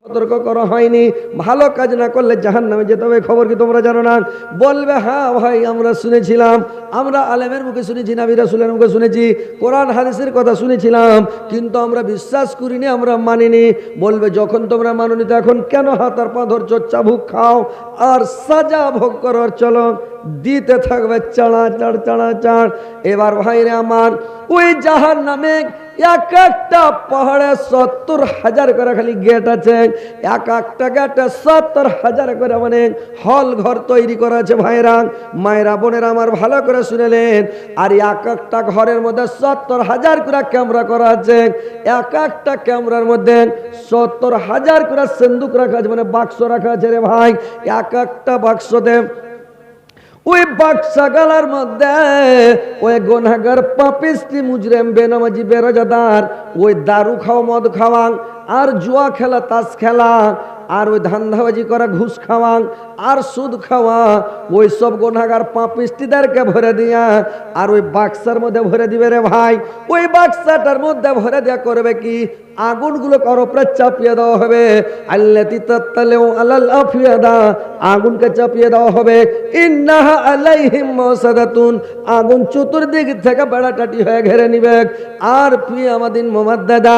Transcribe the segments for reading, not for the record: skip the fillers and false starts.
সতর্ক করা হয়নি। ভালো কাজ না করলে জাহান্নামে যেতে হবে, খবর কি তোমরা জানো না? বলবে হ্যাঁ ভাই আমরা শুনেছিলাম, আমরা আলেমের মুখে শুনেছি, নবী রাসূলের মুখে শুনেছি, কোরআন হাদিসের কথা শুনেছিলাম, কিন্তু আমরা বিশ্বাস করিনি, আমরা মানিনি। বলবে যখন তোমরা মানোনি তো এখন কেন হাত আর পা ধরছো? চাবুক খাও আর সাজা ভোগ করার চলো, দিতে থাকবে চাড়া চাড় চাড়া চাড়। এবার ভাইরে আমার, ওই জাহান্নামে এক একটা পাহাড়ে 70,000 করে খালি গেট আছে, এক একটা গেটে 70,000 করে মানে হল ঘর তৈরি করা আছে। ভাইরা মায়েরা বোনেরা আমার ভালো করে শুনেলেন। আর এক একটা ঘরের মধ্যে 70,000 করে ক্যামেরা করা আছে, এক একটা ক্যামেরার মধ্যে 70,000 করে সিন্দুক রাখা আছে, মানে বাক্স রাখা আছে রে ভাই। এক একটা বাক্সতে ওই বাক্সাগালার মধ্যে ওই গুনাহগার পাপিষ্টি মুজরিম বেনামাজি বেরোজাদার ওই দারু খাওয়া, মদ খাওয়া, আর জুয়া খেলা, তাস খেলা, আর ওই ধান্দাবাজি করা, ঘুষ খাওয়া আর সুদ খাওয়া, ওই সব গুনাহগার পাপিষ্টিদেরকে ভরে দিয়া আর ওই বাক্সার মধ্যে ভরে দিবে রে ভাই। ওই বাক্সাটার মধ্যে ভরে দেয়া করবে কি, আগুনগুলো কারো উপরে চাপিয়ে দেওয়া হবে। আল্লাতি তাতালু আলাল আফিয়াদা, আগুনকে চাপিয়ে দেওয়া হবে। ইন্নাহা আলাইহিম মুসাদাতুন, আগুন চতুর্দিক থেকে বেড়াটাটি হয়ে ঘিরে নিবে। আর ফিয়ামাদিন মুমাদ্দাদা,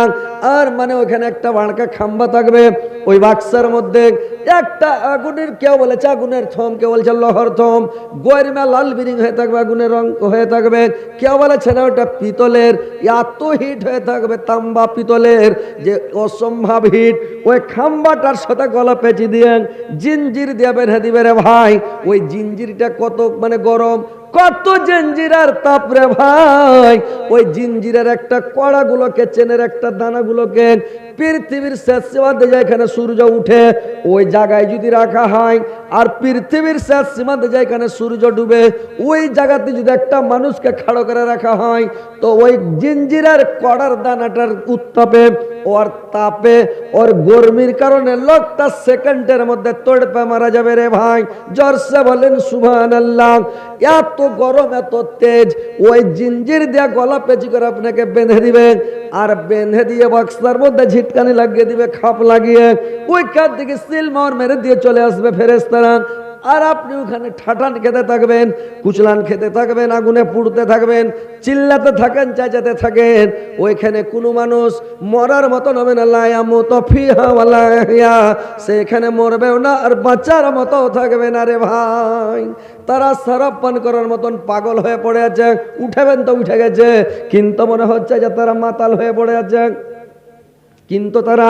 আর মানে ওখানে একটা বাঁকা খাম্বা থাকবে। ওই বাক্সার মধ্যে একটা আগুনের, কেউ বলেছে আগুনের থম, কেউ বলছে লোহার থম, গরমে লাল বিরিং হয়ে থাকবে, আগুনের রং হয়ে থাকবে। কেউ বলেছে না ওটা পিতলের, এত হিট হয়ে থাকবে, তাম্বা পিতলের যে অসম্ভব হিট। ওই খাম্বাটার সাথে গলা পেঁচি দিয়ে জিঞ্জির দিয়ে বেঁধে দিবে রে ভাই। ওই জিঞ্জিরটা কত মানে গরম, কত জঞ্জিরার তাপ রে ভাই। ওই জিঞ্জিরের একটা কড়াগুলোকে, চেনের একটা দানাগুলোকে পৃথিবীর শেষ সীমাতে যেখানে সূর্য উঠে ওই জায়গায় যদি রাখা হয়, আর পৃথিবীর শেষ সীমাতে যেখানে সূর্য ডুবে ওই জায়গাতে যদি একটা মানুষকে খাড়ো করে রাখা হয়, তো ওই জিঞ্জিরের কড়ার দানাটার উত্তাপে, ওর তাপে, ওর গরমির কারণে লোকটা সেকেন্ডের মধ্যে তড়পে মারা যাবে রে ভাই। জোরসে বলেন সুবহানাল্লাহ। এত গরম, এত তেজ, ওই জিঞ্জির দিয়ে গলা পেঁচি করে আপনাকে বেঁধে দিবে, আর বেঁধে দিয়ে বাক্সার মধ্যে ঝিটকানি লাগিয়ে দিবে, খাপ লাগিয়ে ওইখান থেকে সিলমোহর মেরে দিয়ে চলে আসবে ফেরেশতারা। আর আপনি ওখানে ঠাটান খেতে থাকবেন, কুচলান খেতে থাকবেন, আগুনে পুড়তে থাকবেন, চিল্লাতে থাকেন, চেঁচাতে থাকেন। ওইখানে কোনো মানুষ মরার মতন হবে না, লা ইয়ামুতু ফিহা ওয়ালা ইয়াহইয়া, সেখানে মরবেও না আর বাঁচার মতো থাকবে না রে ভাই। তারা শরাব পান করার মতন পাগল হয়ে পড়ে আছে। উঠেবেন তো উঠে গেছে, কিন্তু মনে হচ্ছে যে তারা মাতাল হয়ে পড়ে আছে, কিন্তু তারা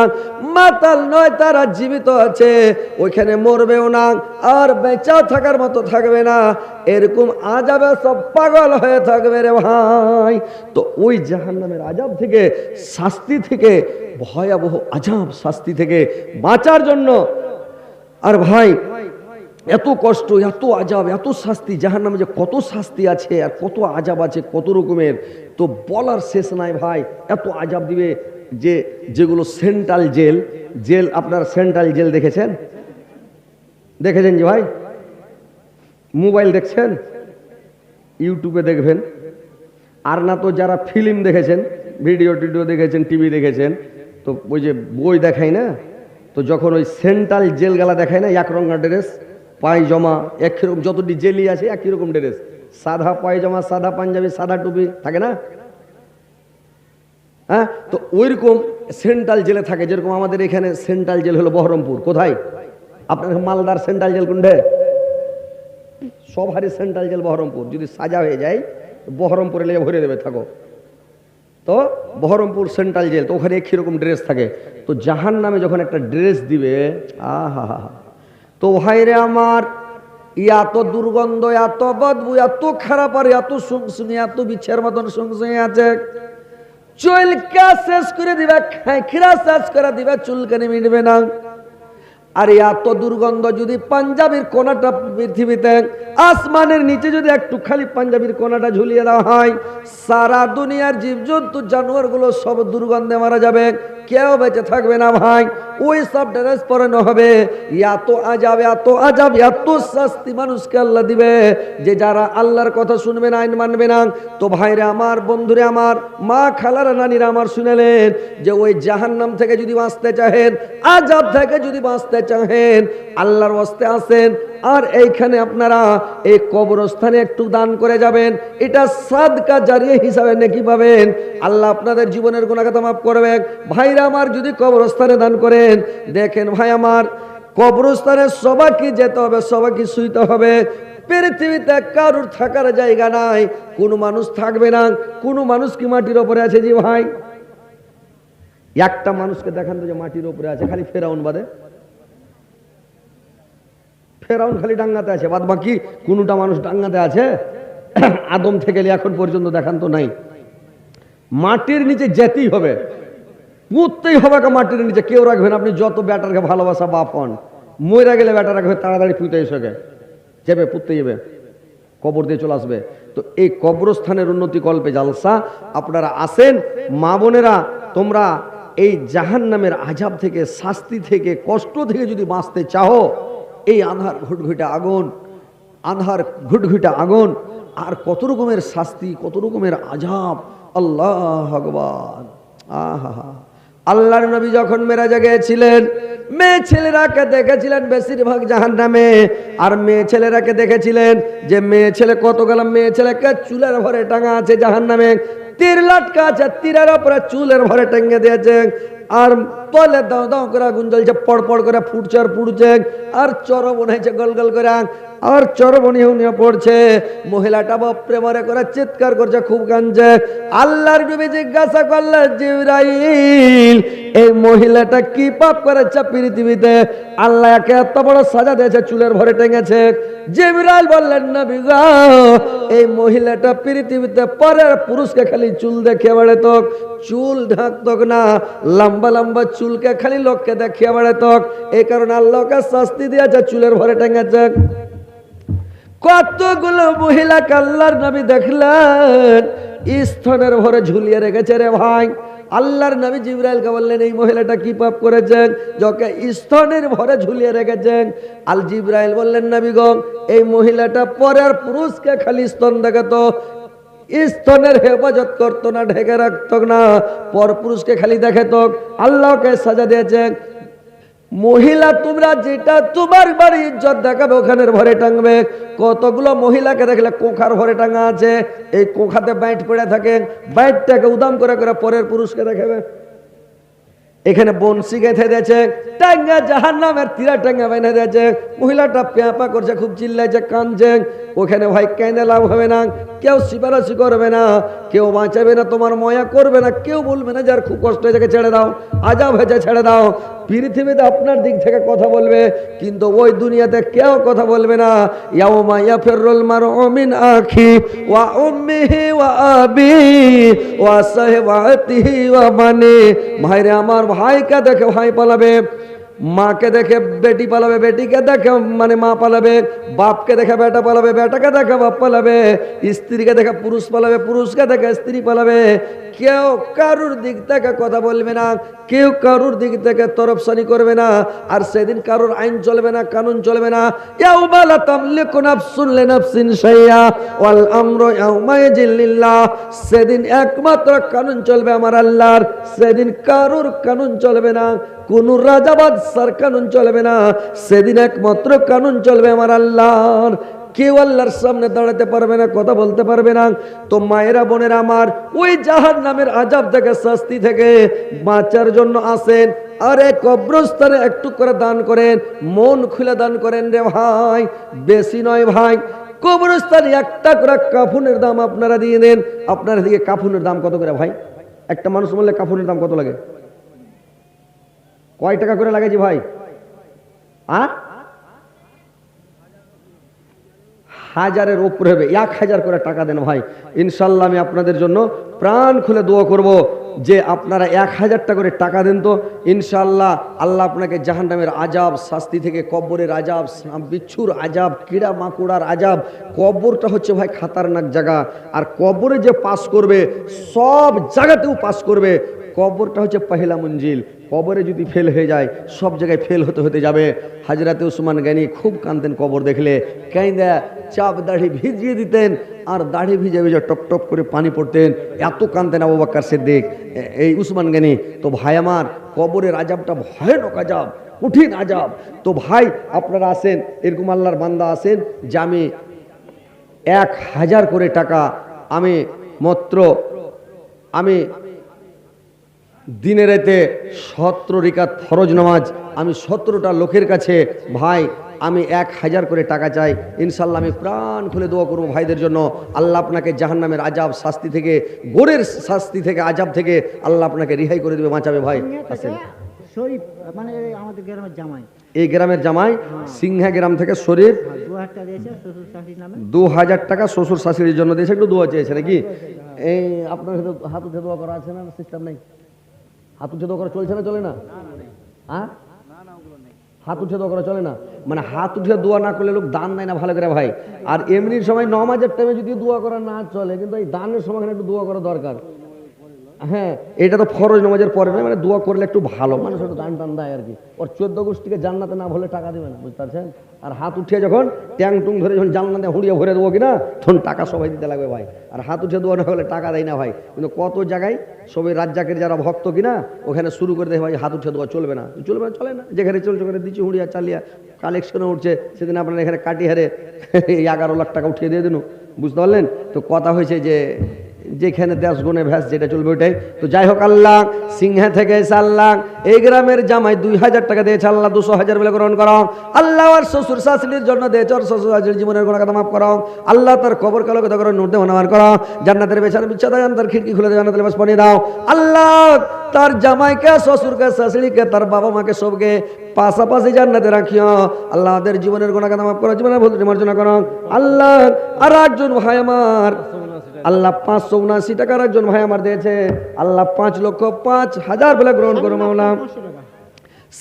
মাতাল নয়, তারা জীবিত আছে। ওইখানে মরবেও না আর বেঁচেও থাকার মতো থাকবে না, এরকম আযাবে সব পাগল হয়ে থাকবে রে ভাই। তো ওই জাহান্নামের আযাব থেকে, শাস্তি থেকে, ভয়াবহ আযাব শাস্তি থেকে বাঁচার জন্য, আর ভাই এত কষ্ট, এত আযাব, এত শাস্তি, জাহান্নামে যে কত শাস্তি আছে আর কত আযাব আছে, কত রকমের, তো বলার শেষ নাই ভাই। এত আযাব দিবে যে, যেগুলো সেন্ট্রাল জেল, জেল আপনার সেন্ট্রাল জেল দেখেছেন? দেখেছেন যে ভাই? মোবাইল দেখছেন, ইউটিউবে দেখবেন, আর না তো যারা ফিল্ম দেখেছেন, ভিডিও টিডিও দেখেছেন, টিভি দেখেছেন, তো ওই যে বই দেখায় না, তো যখন ওই সেন্ট্রাল জেলগুলা দেখায় না, এক রঙা ড্রেস, পায়জামা একরকম, যতটি জেলই আছে একই রকম ড্রেস, সাদা পায়জামা, সাদা পাঞ্জাবি, সাদা টুপি থাকে না, হ্যাঁ? তো ওইরকম সেন্ট্রাল জেলে থাকে। যেরকম আমাদের এখানে সেন্ট্রাল জেল হলো বহরমপুর। কোথায়? আপনার মালদার সেন্ট্রাল জেল কোনটা? সবারই সেন্ট্রাল জেল বহরমপুর। যদি সাজা হয়ে যায় বহরমপুরে লেগে ভরে দেবে, থাকো। তো বহরমপুর সেন্ট্রাল জেল, তো ওখানে একই রকম ড্রেস থাকে। তো জাহান্নামে যখন একটা ড্রেস দিবে, আহা, তো ভাইরে আমার, এত দুর্গন্ধ, এত বদবু, এত খারাপ, আর এত শুংশুনি, এত বিচ্ছের মতন শুংশুনি আছে, চুলকা শেষ করে দিবে, খাইখিরা শেষ করে দিবে, চুলকানি মিটবে না। আর এত দুর্গন্ধ যদি পাঞ্জাবির কোনাটা পৃথিবীতে, আসমানের নিচে যদি একটু খালি পাঞ্জাবির কোনাটা ঝুলিয়ে দেওয়া হয়, সারা দুনিয়ার জীবজন্তু জানোয়ারগুলো সব দুর্গন্ধে মারা যাবে। কেউ বেঁচে থাকবে না ভাই। ওই সব ড্রেস পরানো হবে, এত আজাব এত আজাব এত শাস্তি মানুষকে আল্লাহ দিবে যে যারা আল্লাহর কথা শুনবে না, আইন মানবে না। তো ভাইরা আমার, বন্ধুরে আমার, মা খালারা নানিরা আমার, শুনেলেন যে ওই জাহান্নাম থেকে যদি বাঁচতে চাহেন, আজাব থেকে যদি বাঁচতে চাহেন, আল্লাহর ওয়াস্তে আসেন আর এইখানে আপনারা এই কবরস্থানে একটু দান করে যাবেন, এটা সাদকা জারিয়া হিসাবে নেকি পাবেন। আল্লাহ আপনাদের জীবনের গুনাহ খাতা মাফ করবে। ভাইরা আমার, যদি কবরস্থানে দান করেন, দেখেন ভাই আমার, কবরস্থানে সবাইকে যেতে হবে, সবাইকে শুইতে হবে। পৃথিবীতে কারুর থাকার জায়গা নাই, কোনো মানুষ থাকবে না। কোনো মানুষ কি মাটির ওপরে আছে? জি ভাই, একটা মানুষকে দেখান তো যে মাটির উপরে আছে, খালি ফেরাউন বাদে। ফেরাউন খালি ডাঙ্গাতে আছে, বাদ বাকি কোনটা মানুষ ডাঙ্গাতে আছে? আদম থেকে এখন পর্যন্ত দেখান তো নাই। মাটির নিচে যেতেই হবে, পুঁততেই হবে মাটির নিচে, কেউ রাখবেন। আপনি যত ব্যাটারকে ভালোবাসা বাপ হন, মইরা গেলে ব্যাটার রাখবে, তাড়াতাড়ি পুঁতে এসে যাবে, পুঁততে যাবে, কবর দিয়ে চলে আসবে। তো এই কবরস্থানের উন্নতি কল্পে জালসা আপনারা আসেন। মা বোনেরা, তোমরা এই জাহান্নামের আযাব থেকে, শাস্তি থেকে, কষ্ট থেকে যদি বাঁচতে চাও, এই আঁধার ঘুটঘুটে আগুন, আঁধার ঘুটঘুটে আগুন, আর কত রকমের শাস্তি, কত রকমের আযাব, আল্লাহু আকবার। আহা, আল্লাহর নবী যখন মেরাজে গিয়েছিলেন, মেয়ে ছেলেরাকে দেখেছিলেন বেশিরভাগ জাহান্নামে, আর মেয়ে ছেলেরাকে দেখেছিলেন যে মেয়ে ছেলে কতগুলো মেয়ে ছেলেকে চুলের ভরে টাঙা আছে জাহান্নামে, তীর লটকা আছে, তীরের উপরে চুলের ভরে টাঙিয়ে দিয়েছে, আর তলে দাও দাও করে আগুন জ্বলছে, পড় পড় করে ফুটছে আর পুড়ছে, আর চরম হয়েছে গল গল করে, আর চরবনি নিয়ে পড়ছে। মহিলাটা বাপরে বারে করে চিৎকার করছে, খুব কাঁদছে। আল্লাহর নবী জিজ্ঞাসা করলেন, জিবরাইল, এই মহিলাটা কি পাপ করেছে পৃথিবীতে আল্লাহ একে এত বড় সাজা দিয়েছে, চুলের ভরে টেঙেছে? জিবরাইল বললেন, নবী গো, এই মহিলাটা পৃথিবীতে পরের পুরুষকে খালি চুল দেখে বেড়াত, চুল ঢাকত না, লম্বা লম্বা চুলকে খালি লোককে দেখিয়ে বেড়াত, এই কারণে আল্লাহকে শাস্তি দিয়েছে, চুলের ভরে টেঙেছে। কতগুলো মহিলাকে আল্লাহর নবী দেখলেন স্তনের ভরে ঝুলিয়ে রেখেছে রে ভাই। আল্লাহর নবী জিবরাইলকে বললেন, এই মহিলাটা কি পাপ করেছেন যাকে স্তনের ভরে ঝুলিয়ে রেখেছেন? আল জিবরাইল বললেন, নবী গো, এই মহিলাটা পরের পুরুষকে খালি স্তন দেখাতো, স্তনের হেফাজত করতো না, ঢেকে রাখতো না, পর পুরুষকে খালি দেখাতো, আল্লাহকে সাজা দিয়েছেন। মহিলা তোমরা যেটা তোমার বাড়ি ইজ্জত দেখাবে ওখানের ভরে টাঙবে। কতগুলো মহিলাকে দেখলে কোখার ভরে টাঙা আছে, এই কোখাতে বাইট পড়ে থাকে, বাইটটাকে উদাম করে করে পরের পুরুষকে দেখাবে। এখানে বনশি গেঁথে দিয়েছে, টাঙ্গা জাহান্নামের তীরা টাঙ্গা বেঁধে দিয়েছে। মহিলাটা পেঁপা করছে, খুব চিল্লাইছে, কাঁদছে। ওখানে ভাই কেঁদে লাভ হবে না, কেউ সিপারাসি করবে না, কেউ বাঁচাবে না, তোমার ময়া করবে না, কেউ বলবে না যার খুব কষ্ট হয়েছে ছেড়ে দাও, আজাব হয়েছে ছেড়ে দাও। পৃথিবীতে আপনার দিক থেকে কথা বলবে, কিন্তু ওই দুনিয়াতে কেউ কথা বলবে না। ইয়াউমা ইয়াফিরুল মারউ মিন আখি ওয়া উম্মিহি ওয়া আবিহি ওয়া সাহিবাতিহি ওয়া বানি। ভাইরে আমার, ভাইকে দেখে ভাই পালাবে, মাকে দেখে বেটি পালাবে, বেটিকে দেখে মানে মা পালাবে, বাপকে দেখে বেটা পালাবে, বেটাকে দেখে বাপ পালাবে, স্ত্রীকে দেখে পুরুষ পালাবে, পুরুষকে দেখে স্ত্রী পালাবে। কেউ কারুর দিক থেকে কথা বলবে না, কেউ কারুর দিক থেকে তরফসানি করবে না। আর সেদিন কারুর আইন চলবে না, কানুন চলবে না। ইয়াউমা লা তামলিকু নাফসুন লিনাফসিন শাইআ ওয়াল আমরু ইয়াউমাইযিন লিল্লাহ। সেদিন একমাত্র কানুন চলবে আমার আল্লাহর, সেদিন কারুর কানুন চলবে না, কোন রাজাবাদ সার কানুন চলবে না, সেদিন একমাত্র কানুন চলবে আমার আল্লাহর। কেউ আল্লাহর সামনে দাঁড়াতে পারবে না, কথা বলতে পারবে না। তো মায়েরা বোনেরা আমার, ওই জাহান্নামের আযাব থেকে, শাস্তি থেকে বাঁচার জন্য আসেন, আর এক কবরস্থানে একটু করে দান করেন, মন খুলে দান করেন রে ভাই, বেশি নয় ভাই। কবরস্থানে একটা করে কাফনের দাম আপনারা দিয়ে দেন। আপনার দিকে কাফনের দাম কত করে ভাই? একটা মানুষ বললে কাফনের দাম কত লাগে? কয় টাকা করে লাগে জি ভাই? 1000-এর উপরে হবে। 1000 করে টাকা দেন ভাই, ইনশাল্লাহ আমি আপনাদের জন্য প্রাণ খুলে দোয়া করব যে আপনারা 1000 টাকা করে টাকা দেন, তো ইনশাল্লাহ আল্লাহ আপনাকে জাহান্নামের আযাব, শাস্তি থেকে, কবরের আযাব, বিচ্ছুর আযাব, কীড়া মাকুড়ার আযাব। কবরটা হচ্ছে ভাই খাতারনাক জায়গা, আর কবরে যে পাস করবে সব জায়গাতেও পাস করবে। কবরটা হচ্ছে পহেলা মঞ্জিল, কবরে যদি ফেল হয়ে যায় সব জায়গায় ফেল হতে হতে যাবে। হাজরাতে উসমান গানি খুব কাঁদতেন কবর দেখলে, কাইন্দা চাপ দাড়ি ভিজিয়ে দিতেন, আর দাড়ি ভিজে ভিজে টপ টপ করে পানি পড়তেন, এত কাঁদতেন আবু বকর সিদ্দিক এই উসমান গানি। তো ভাই আমার, কবরের আজাবটা ভয়ানক আজাব, কঠিন আজাব। তো ভাই আপনারা আসেন, এরকম আল্লাহর বান্দা আসেন যে আমি 1000 করে টাকা আমি দিনে রাতে 17 রিকাত ফরজ নামাজ আমি 17টা লোকের কাছে ভাই আমি 1000 করে টাকা চাই। ইনশাল্লাহ আমি প্রাণ খুলে দোয়া করবো ভাইদের জন্য। আল্লাহ আপনাকে জাহান্নামের আজাব শাস্তি থেকে, গোরের শাস্তি থেকে, আজাব থেকে আল্লাহ আপনাকে রিহাই করে দেবে, বাঁচাবে। ভাই আসেন। শরীফ মানে আমাদের গ্রামের জামাই, এই গ্রামের জামাই সিংহা গ্রাম থেকে শরীফ 2000 টাকা শ্বশুর শাশুড়ির জন্য দিয়েছে, একটু দোয়া চেয়েছে নাকি? এই আপনার হাত উঠে দোয়া করা আছে না? সিস্টেম নেই? হাত উঠে দোয়া করা চলছে না, চলে না? হ্যাঁ, হাত উঠে দোয়া করা চলে না? মানে হাত উঠে দোয়া না করলে লোক দান দেয় না ভালো করে ভাই। আর এমনির সময় নামাজের টাইমে যদি দোয়া করা না চলে, কিন্তু এই দানের সময় একটু দোয়া করা দরকার। হ্যাঁ, এটা তো ফরজ নামাজের পরে নয়, মানে দোয়া করলে একটু ভালো, মানুষ একটু দান টান দেয় আর কি। ওর 14 গোষ্ঠীকে জান্নাতে না ভরলে টাকা দেবে না, বুঝতে পারছেন? আর হাত উঠিয়ে যখন ট্যাং টুং ধরে যখন জান্নাতে হুড়িয়ে ভরে দেবো কিনা, তখন টাকা সবাই দিতে লাগবে ভাই। আর হাত উঠে দোয়া না হলে টাকা দেয় না ভাই। কিন্তু কত জায়গায় সবাই রাজ্জাকের যারা ভক্ত কিনা ওখানে শুরু করে দেয় ভাই হাত উঠে দোয়া চলবে না, চলবে না, চলে না। যেখানে চলছে ওখানে দিচ্ছি হুড়িয়া চালিয়া কালেকশনে উঠছে। সেদিন আপনারা এখানে কাটিহারে 11 লাখ টাকা উঠিয়ে দিয়ে দিন, বুঝতে পারলেন? তো কথা হয়েছে যে যেখানে 10 গুণে ভ্যাস যেটা চলবে ওইটাই। তো যাই হোক, আল্লাহ সিংহা থেকে আল্লাহ এই গ্রামের জামাই 2000 টাকা দিয়েছে, আল্লাহ 200,000 বলে গ্রহণ করো। আল্লাহ আর শ্বশুর শাশুড়ির জন্য দিয়েছে, আর শ্বশুর শাশুড়ির জীবনের গুনাহ কথা মাফ করো। আল্লাহ তার কবর কালো কথা করো, নূর দিয়ে মানবার করো। জান্নাতের বিছানা বিছাদা জান্নাতের খিড়কি খুলে দিয়ে জান্নাতের লিবাস পরিয়ে দাও। আল্লাহ তার জামাইকে, শ্বশুরকে, শাশুড়িকে, তার বাবা মাকে সবকে পাশাপাশি জান্নাতে রাখিও। আল্লাহ আমাদের জীবনের গুনাহ কথা মাফ করো, জীবনের ভুল মার্জনা করো। আল্লাহ আর একজন ভাই আমার আল্লাহ 579 টাকার একজন ভাই আমার দিয়েছে, আল্লাহ 5,05,000 বলে গ্রহণ করো মাওলা।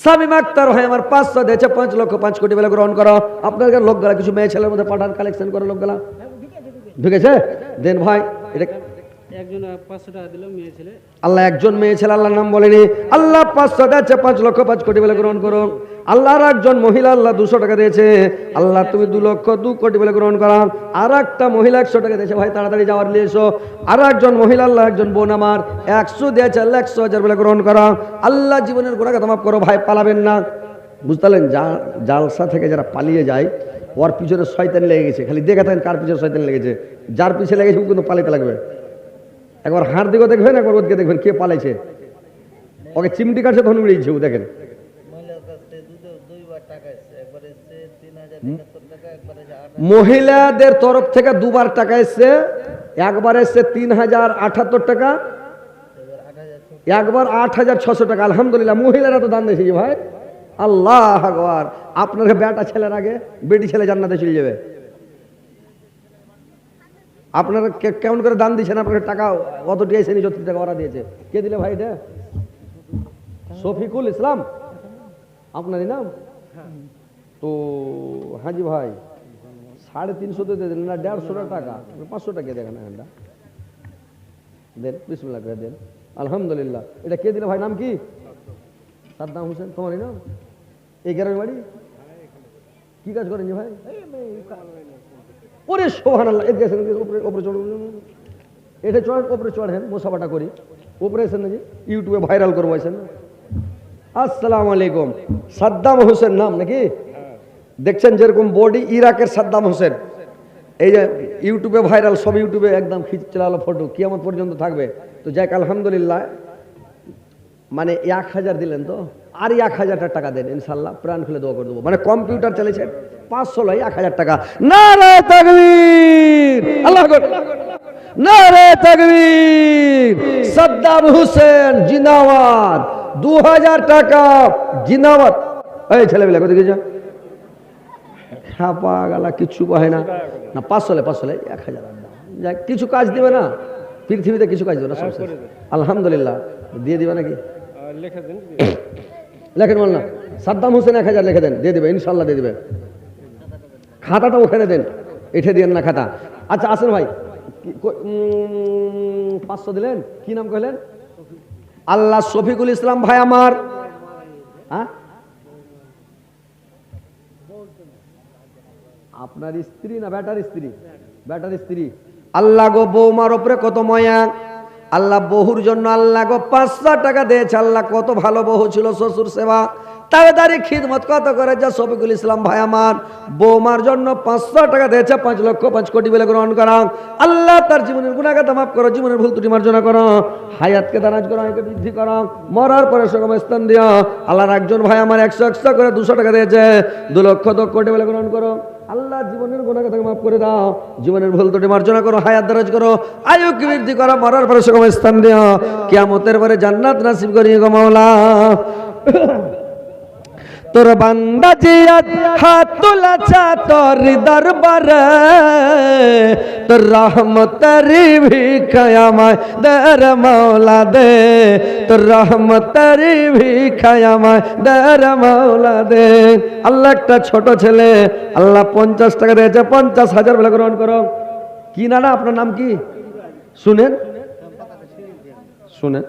শামীম আক্তার ভাই আমার 500 দিয়েছে, 5,05,000 কোটি বলে গ্রহণ করো। আপনাদের লোকগুলা কিছু মেয়ে ছেলের মধ্যে পাঠান, কালেকশন করে লোকগুলা ঢুকেছে, দেন ভাই। এটা একজন 500 টাকা দিল, মেয়ে ছেলে। আল্লাহ একজন মেয়ে ছেলে, আল্লাহর নাম বলেনি, আল্লাহ 500 দিয়েছে, 5,05,000 কোটি বলে গ্রহণ করো। আল্লাহর একজন মহিলা আল্লাহ 200 টাকা দিয়েছে, আল্লাহ তুমি 2,02,00,000 কোটি বলে গ্রহণ করো। আর একটা মহিলা 100 টাকা দিয়েছে, ভাই তাড়াতাড়ি যাওয়ার নিয়ে এসো। আর একজন মহিলা আল্লাহ একজন বোন আমার 100 দিয়েছে, আল্লাহ 100,000 বলে গ্রহণ করো। আল্লাহ জীবনের গুনাহ কথা মাফ করো। ভাই পালাবেন না, বুঝতে পারলেন? জালসা থেকে যারা পালিয়ে যায় ওর পিছনে শয়তান লেগে গেছে, খালি দেখে থাকেন কার পিছনে শয়তান লেগেছে। যার পিছনে লেগেছে কিন্তু পালাতে লাগবে। একবার হাড় দিকে দেখবেন, একবার ওদিকে দেখবেন কে পালাইছে। ওকে চিমটি কাটছে তখন উড়িয়েছে, ও দেখেন। মহিলাদের তরফ থেকে 2বার টাকা এসছে, একবার এসছে 3,078 টাকা, একবার 8,600 টাকা। আলহামদুলিল্লাহ, মহিলারা তো দান দিয়েছে ভাই। আল্লাহ আকবার। আপনার বেটা ছেলের আগে বেটি ছেলে জান্নাতে চলে যাবে। আপনারা কেমন করে দান দিচ্ছেন? আপনার টাকা অতটি এসেনি, 34 টাকা ওরা দিয়েছে। কে দিলে ভাই এটা? শফিকুল ইসলাম, আপনারই নাম? তো হাজি ভাই 350 দিয়ে দিলেন না, 150 টাকা, 500 টাকা দেখেন দেন, বিসমিল্লাহ করে দেন। আলহামদুলিল্লাহ। এটা কে দিলে ভাই? নাম কি? সাদ্দাম হোসেন, তোমারই নাম? এই গ্রামের বাড়ি? কি কাজ করেন ভাই? ওরে সুবহানাল্লাহ। উপরে চড়ুন, এটা চড়েন, উপরে চড়েন, মোসাফাটা করি। উপরে এসেন নাকি ইউটিউবে ভাইরাল করবো, এসেন। আসসালামু আলাইকুম। সাদ্দাম হোসেন নাম নাকি? দেখছেন যেরকম বডি, ইরাকের সাদ্দাম হোসেন। এই যে ইউটিউবে ভাইরাল, সব ইউটিউবে একদম খিচড়ালো ফটো, কিয়ামত পর্যন্ত থাকবে। তো যাক আলহামদুলিল্লাহ, মানে 1,000 দিলেন, তো আর 1,000 টাকা দেন, ইনশাল্লাহ প্রাণ খুলে দোয়া করে দেবো। মানে কম্পিউটার চালিয়েছে 500 লয় 1,000 টাকা। নারে তাকবীর, আল্লাহু আকবার, নারে তাকবীর। সাদ্দাম হোসেন জিন্দাবাদ। 2,000 টাকা জিন্দাবাদ। এই ছেলেবেলা কোথায় গেছে? ছাপা গালা কিছু পায় না। 500 লে 1,000 যাক, কিছু কাজ দিবে না পৃথিবীতে, কিছু কাজ দিবে না, সব শেষ। আলহামদুলিল্লাহ। দিয়ে দিবে নাকি? লেখেন বল না। সাদ্দাম হোসেন 1,000 লিখে দেন, দিয়ে দিবে ইনশাল্লাহ, দিয়ে দিবে। খাতাটা ওখানে দেন, এঠে দিয়েন না খাতা। আচ্ছা আসেন ভাই, 500 দিলেন, কি নাম কইলেন? আল্লাহ শফিকুল ইসলাম ভাই আমার, হ্যাঁ আপনার স্ত্রী না ব্যাটার স্ত্রী? ব্যাটার স্ত্রী। আল্লাহ গো বৌমার ওপরে কত ময়া, আল্লাহ বহুর জন্য আল্লাহ গো 500 টাকা দিয়েছে। আল্লাহ কত ভালো বহু ছিল, শ্বশুর সেবা তাড়াতাড়ি খিদমত কত করে যা শফিকুল ইসলাম ভাই আমার বৌমার জন্য 500 টাকা দিয়েছে। 5 লক্ষ 5 কোটি বলে গ্রহণ করা। আল্লাহ তার জীবনের গুনাহগাতা মাফ করো, জীবনের ভুল ত্রুটি মার্জনা করো, হায়াতকে দারাজ করো, আয়কে বৃদ্ধি করো, মরার পরে সুগম স্থান দিও। আল্লাহর একজন ভাই আমার 100 করে 200 টাকা দিয়েছে, 2 লক্ষ 10 কোটি বলে গ্রহণ করো। আল্লাহ জীবনের গুনাহগাতা মাফ করে দাও, জীবনের ভুল ত্রুটি মার্জনা করো, হায়াত দারাজ করো, আয়ুকে বৃদ্ধি করো, মরার পরে সুগম স্থান দিও, কিয়ামতের পরে জান্নাত নসিব করিও গো মাওলা। তোর বান্দা জিয়াত হাত তুলেছে তোর দরবারে, তোর রহমতের ভিখায় আমায় দে রে মাওলা দে, তোর রহমতের ভিখায় আমায় দে রে মাওলা দে। আল্লাহ একটা ছোট ছেলে আল্লাহ 50 টাকা দিয়েছে, 50,000 বলে গ্রহণ করো। কি না না আপনার নাম কি? শুনেন শুনেন,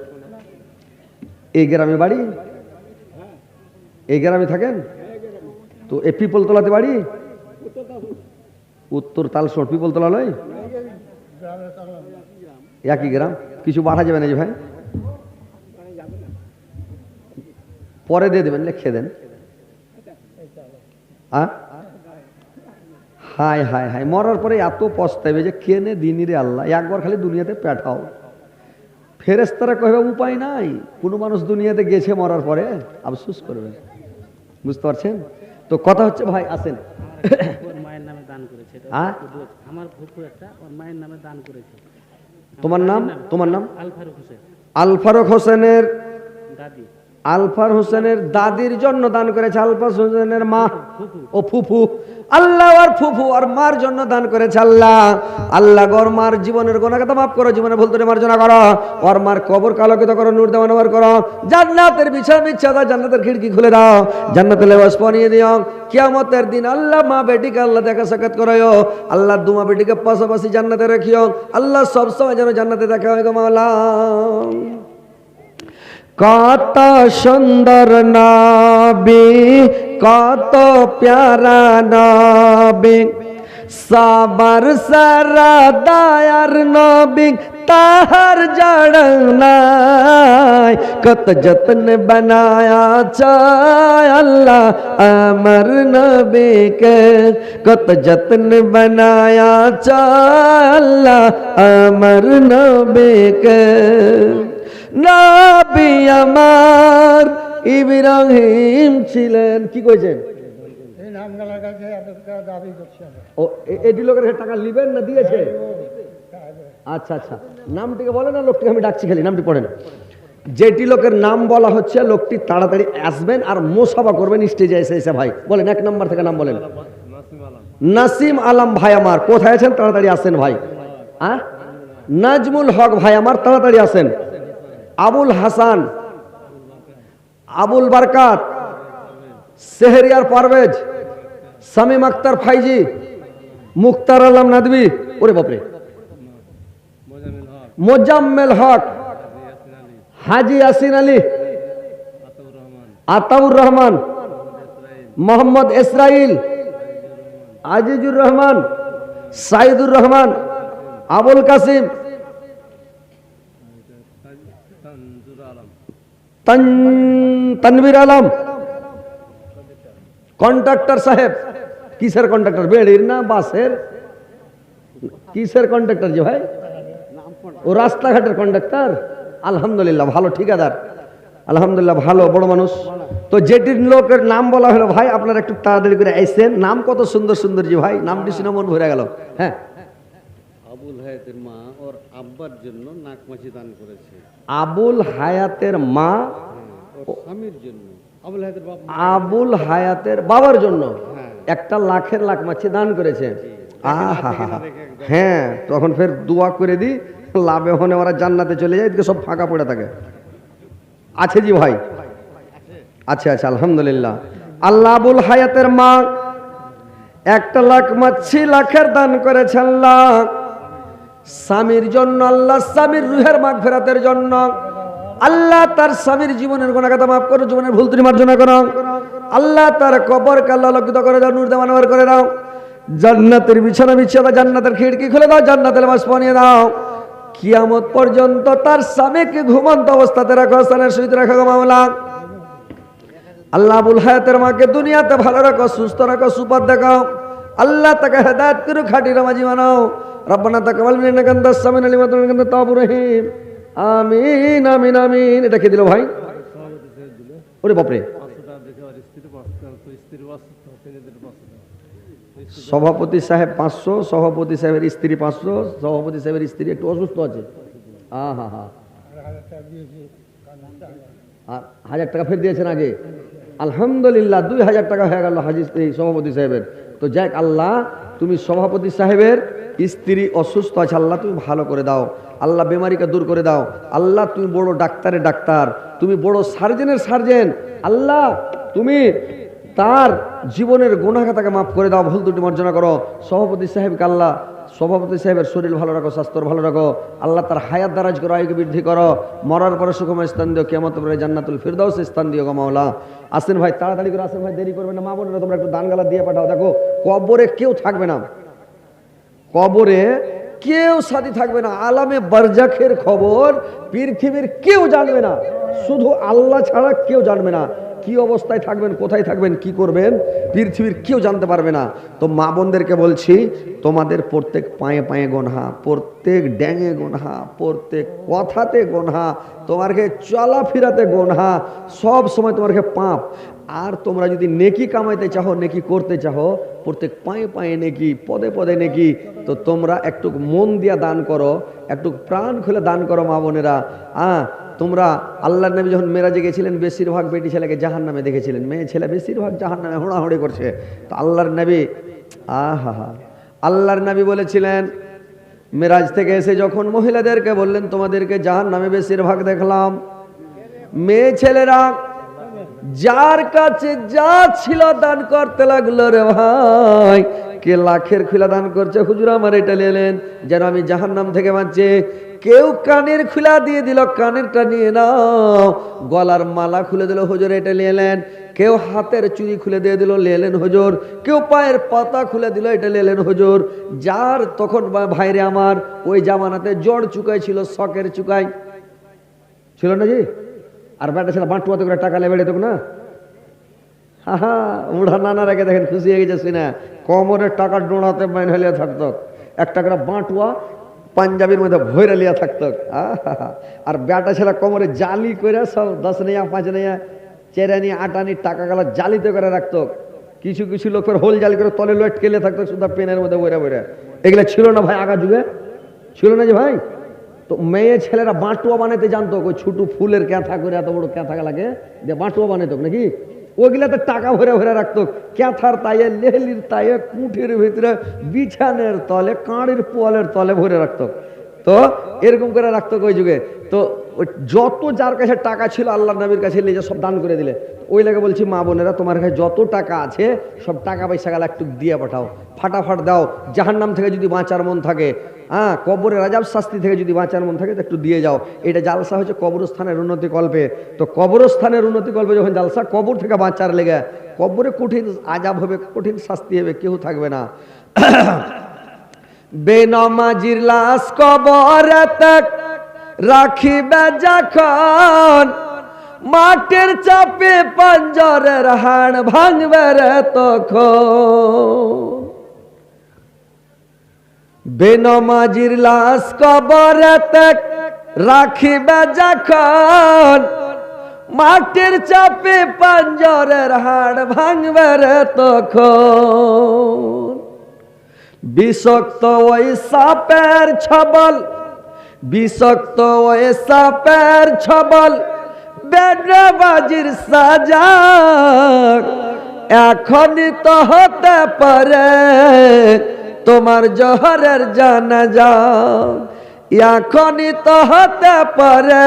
এই গ্রামে বাড়ি, এই গ্রামে থাকেন তো? এই পিপলতলাতে বাড়ি? উত্তর তালসোট, পিপলতলা নয়? একই গ্রাম, কিছু বাড়া যাবে না যে ভাই? পরে দিয়ে দেবেন, লিখে দেন। হায় হায় হায়, মরার পরে এত পস্তাবে যে কেনে দিনই রে আল্লাহ, একবার খালি দুনিয়াতে পেঠাও। ফেরেশতারা কইবে উপায় নাই, কোনো মানুষ দুনিয়াতে গেছে মরার পরে আফসোস করবে, বুঝতে পারছেন তো? কথা হচ্ছে ভাই আসেন, ওর মায়ের নামে দান করেছে এটা। আমার ফুফু একটা ওর মায়ের নামে দান করেছে। তোমার নাম? তোমার নাম? আল ফারুক হোসেন। আল ফারুক হোসেনের দাদি, আলফার হোসেনের দাদির জন্য দান করেছে। আলফার হোসেনের মা ফুফু। ও ফুফু, আল্লাহ আর ফুফু আর মার জন্য দান করেছে। আল্লাহ আল্লাহ গর মার জীবনের গুনাহগাতা মাফ করো, জীবনের ভুল ত্রুটি মার্জনা করো, ওর মার কবর আলোকিত করো, নূর দেওয়া নবার করো, জান্নাতের বিছানা দাও, জান্নাতের খিড়কি খুলে দাও, জান্নাতের লেবাস পরিয়ে দিও। কিয়ামতের দিন আল্লাহ মা বেটিকে আল্লাহ দেখা সাক্ষাৎ করায়ও। আল্লাহ দুমা বেটিকে পাশাপাশি জান্নাতে রাখিও। আল্লাহ সবসময় যেন জান্নাতে দেখা হয় গো মাওলা। কত সুন্দর নবী, কত প্যারা নবী, সবার সারা দয়ার নবী, তাহার জড় নাই, কত যত্ন বানায়া চায় আল্লাহ আমার নবীকে, কত যত্ন বানায়া চায় আল্লাহ আমার নবীকে। নবী আমার ইব্রাহিম ছিলেন, কি কইছেন? ও এটি লোকের টাকা নিবেন না দিয়েছে? আচ্ছা আচ্ছা, নামটিকে বলেন না, লোকটিকে আমি ডাকছি, খালি নামটি পড়েন। যেটি লোকের নাম বলা হচ্ছে লোকটি তাড়াতাড়ি আসবেন আর মোসাফা করবেন স্টেজে এসে এসে। ভাই বলেন, 1 নম্বর থেকে নাম বলেন। নাসিম আলম ভাই আমার, কোথায় আছেন? তাড়াতাড়ি আসেন ভাই। নাজমুল হক ভাই আমার, তাড়াতাড়ি আসেন। আবুল হাসান, আবুল বারকাত, সেহরিয়ার পারভেজ, শামীম আক্তার ফাইজি, মুক্তার আলম নাদবি, ওরে বাপরে, মোজাম্মেল হক, হাজি ইয়াসিন আলী, আতাউর রহমান, মোহাম্মদ ইসরাইল, আজিজুর রহমান, সাইদুর রহমান, আবুল কাসিম, তানভীর আলম, কন্ট্রাক্টর সাহেব। কিসের কন্ট্রাক্টর? বেড়ির না বাসের? কিসের কন্ট্রাক্টর যে ভাই? ও রাস্তাঘাটের কন্ট্রাক্টর। আলহামদুলিল্লাহ ভালো ঠিকাদার, আলহামদুলিল্লাহ ভালো বড় মানুষ। তো যেটির লোকের নাম বলা হলো ভাই, আপনারা একটু তাড়াতাড়ি করে আইসেন। নাম কত সুন্দর সুন্দর যে ভাই, নামটি শুনে মন ভরে গেল। হ্যাঁ, আবুল হায়াতের মা ওর আব্বার জন্য নাকমাছি দান করেছে। আবুল হায়াতের মা ওর স্বামীর জন্য, আবুল হায়াতের বাবা, আবুল হায়াতের বাবার জন্য 1 লাখের লাখ মাছি দান করেছে। আহা, হ্যাঁ, তখন ফের দোয়া করে দি, লাভে হনে ওরা জান্নাতে চলে যায়, এদিকে সব ফাঁকা পড়ে থাকে। আছে জি ভাই? আচ্ছা আচ্ছা, আলহামদুলিল্লাহ। আল্লাহ আবুল হায়াতের মা 1 লাখ মাছি লাখের দান করেছে আল্লাহ। স্বামীর জন্য আল্লাহ, স্বামীর রুহের মাগফিরাতের জন্য আল্লাহ তার স্বামীর জীবনের গুনাহগাতা মাফ করো, জীবনের ভুল ত্রুটি মার্জনা করো। আল্লাহ তার কবরকে আল্লাহ আলোকিত করে দাও, নূর দিয়ে মানবার করে দাও। জান্নাতের বিছানা বিছিয়ে দাও, জান্নাতের খিড়কি খুলে দাও, জান্নাতের লিবাস পরিয়ে দাও। কিয়ামত পর্যন্ত তার স্বামীকে ঘুমন্ত অবস্থাতে রাখো, স্থানের সহিত রাখো গো মাওলা। আল্লাহ আবুল হায়াতের মাকে দুনিয়াতে ভালো রাখো, সুস্থ রাখো, সুপথ দেখাও। আল্লাহ তাকে হেদায়েত করো, খাঁটি নামাজি বানাও। রব্বানা তাকাব্বাল মিন্না ইন্নাকা আনতাস সামিউল আলিম ওয়া তুব আলাইনা ইন্নাকা তাওয়াবুর রহিম। আমিন আমিন আমিন। এটা কে দিল ভাই? ওরে বাপরে। সভাপতি সাহেব 500, সভাপতি সাহেবের স্ত্রী 500, সভাপতি সাহেবের স্ত্রী একটু অসুস্থ আছে। হ্যাঁ হ্যাঁ হ্যাঁ, আর 1000 টাকা ফের দিয়েছেন আগে। আলহামদুলিল্লাহ 2000 টাকা হয়ে গেল হাজি সভাপতি সাহেবের। তো যাক, আল্লাহ তুমি সভাপতি সাহেবের স্ত্রী অসুস্থ আছে, আল্লাহ তুমি ভালো করে দাও। আল্লাহ বেমারিকে দূর করে দাও। আল্লাহ তুমি বড় ডাক্তারের ডাক্তার, তুমি বড় সার্জেনের সার্জেন। আল্লাহ তুমি তার জীবনের গুনাহগাতাকে মাফ করে দাও, ভুল ত্রুটি মার্জনা করো। সভাপতি সাহেবকে আল্লাহ, সভাপতি সাহেবের শরীর ভালো রাখো, স্বাস্থ্য ভালো রাখো। আল্লাহ তার হায়াত দারাজ করো, আয়ুকে বৃদ্ধি করো। মরার পরে সুখময় স্থান দিও, কিয়ামতের পরে জান্নাতুল ফিরদাউসে স্থান দিও গো মাওলা। আসেন ভাই, তাড়াতাড়ি করে আসেন ভাই, দেরি করবেন না। মা বোনেরা তোমরা একটু দান গালা দিয়ে পাঠাও। দেখো কবরে কেউ থাকবে না, কবরে কেউ সাথী থাকবে না। আলামে বারজাখের খবর পৃথিবীর কেউ জানবে না, শুধু আল্লাহ ছাড়া কেউ জানবে না। কি অবস্থায় থাকবেন, কোথায় থাকবেন, কি করবেন, পৃথিবীর কেউ জানতে পারবে না। তো মা বোনদেরকে বলছি, তোমাদের প্রত্যেক পায়ে পায়ে গোনহা, প্রত্যেক ড্যাঙে গোনহা, প্রত্যেক কথাতে গোনহা, তোমারকে চলাফেরাতে গোনহা, সব সময় তোমারকে পাপ। আর তোমরা যদি নেকি কামাইতে চাও, নেকি করতে চাও, প্রত্যেক পায়ে পায়ে নেকি, পদে পদে নেকি। তো তোমরা একটু মন দিয়া দান করো, একটু প্রাণ খুলে দান করো মা বোনেরা। তোমরা আল্লাহর নবী যখন মেরাজে গেছিলেন, বেশিরভাগ বেটি ছেলেকে জাহান্নামে দেখেছিলেন, মেয়ে ছেলে বেশিরভাগ জাহান্নামে হোড়াহুড়ি করছে। তো আল্লাহর নবী আল্লাহর নবী বলেছিলেন, মেরাজ থেকে এসে যখন মহিলাদেরকে বললেন, তোমাদেরকে জাহান্নামে বেশিরভাগ দেখলাম, মেয়ে ছেলেরা যার কাছে যা ছিল দান করতে লাগলো রে ভাই। কে লাখের খুলা দান করছে, হুজুর আমার এটা নিলেন যেন আমি জাহান্নাম থেকে বাঁচি। কেউ কানের খুলা দিয়ে দিল, কানেরটা নিয়ে নাও। গলার মালা খুলে দিল, হুজুর এটা নিলেন। কেউ হাতের চুড়ি খুলে দিয়ে দিল, নিলেন হুজুর। কেউ পায়ের পাতা খুলে দিল, এটা নিলেন হুজুর। যার তখন ভাইরে আমার ওই জামানাতে জড় চুকাই ছিল, শখের চুকাই ছিল না জি। আর বেটা ছেলে বাঁটুয়াতে করে টাকা লেবে তো না। উড়া নানার আগে দেখেন খুশি হয়ে গেছে না, কমরের টাকা ডোড়াতে মাইন হলিয়া থাকতো, একটা করে বাঁটুয়া পাঞ্জাবির মধ্যে ভৈরা লিয়া থাকতো। আর বেটা ছেলে কোমরে জালি করে সব 10 নেয়া 5 নেয়া চেরা নিয়ে আটা নিয়ে টাকা গালা জালিতে করে রাখতো। কিছু কিছু লোকের হোল জালি করে তলে লোট কেলে থাকতো, শুধু পেনের মধ্যে বইরা বইরা। এগুলো ছিল না ভাই, আগা যুগে ছিল না যে ভাই। তো মেয়ে ছেলেরা বাঁটুয়া বানাতে জানতো, ওই ছোট ফুলের ক্যাথা করে, এত বড় ক্যাথা লাগে যে বাঁটুয়া বানাতো নাকি, ওগুলাতে টাকা ভরে ভরে রাখতো। ক্যাথার তাইয়ে, লেহলির তাইয়ে, কুঠির ভিতরে, বিছানের তলে, কাঁড়ির পোয়ালের তলে ভরে রাখতো। তো এরকম করে রাখতো ওই যুগে। তো যত যার কাছে টাকা ছিল আল্লাহ নবীর কাছে নিয়ে সব দান করে দিলে। ওই লাগে বলছি মা বোনেরা, তোমার কাছে যত টাকা আছে সব টাকা পয়সা গেলে একটু দিয়ে পাঠাও, ফাটাফাট দাও। জাহান্নাম থেকে যদি বাঁচার মন থাকে, কবরের আযাব শাস্তি থেকে যদি বাঁচার মন থাকে তো একটু দিয়ে যাও। এটা জালসা হচ্ছে কবরস্থানের উন্নতি কল্পে। তো কবরস্থানের উন্নতি কল্পে যখন জালসা, কবর থেকে বাঁচার লেগে, কবরে কঠিন আযাব হবে, কঠিন শাস্তি হবে, কেউ থাকবে না। বেনমাজির লাশ কবরেতে রাখিবে যখন, মাটির চাপে পাঞ্জরের হাড় ভাঙবে রে তখন। বেনমাজির লাশ কবরেতে রাখিবে যখন, মাটির চাপে পাঞ্জরের হাড় ভাঙবে রে তখন। বিষাক্ত ওই সাপের ছবল, বিষাক্ত ওই সাপের ছবল, বেনমাজির সাজা এখনই তো হতে পারে তোমার জহরের জানাজা, এখনই তো হতে পারে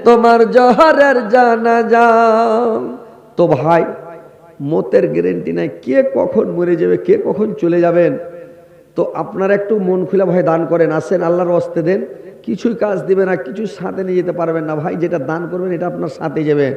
তোমার জহরের জানাজা। তো ভাই, মতের গ্যারেন্টি নাই, কে কখন মরে যাবে, কে কখন চলে যাবেন। তো আপনারা একটু মন খুলে ভাই দান করেন, আসেন আল্লাহর ওয়াস্তে দেন। কিছুই কাজ দিবে না, কিছু সাথে নিয়ে যেতে পারবেন না ভাই। যেটা দান করবেন এটা আপনার সাথে যাবে।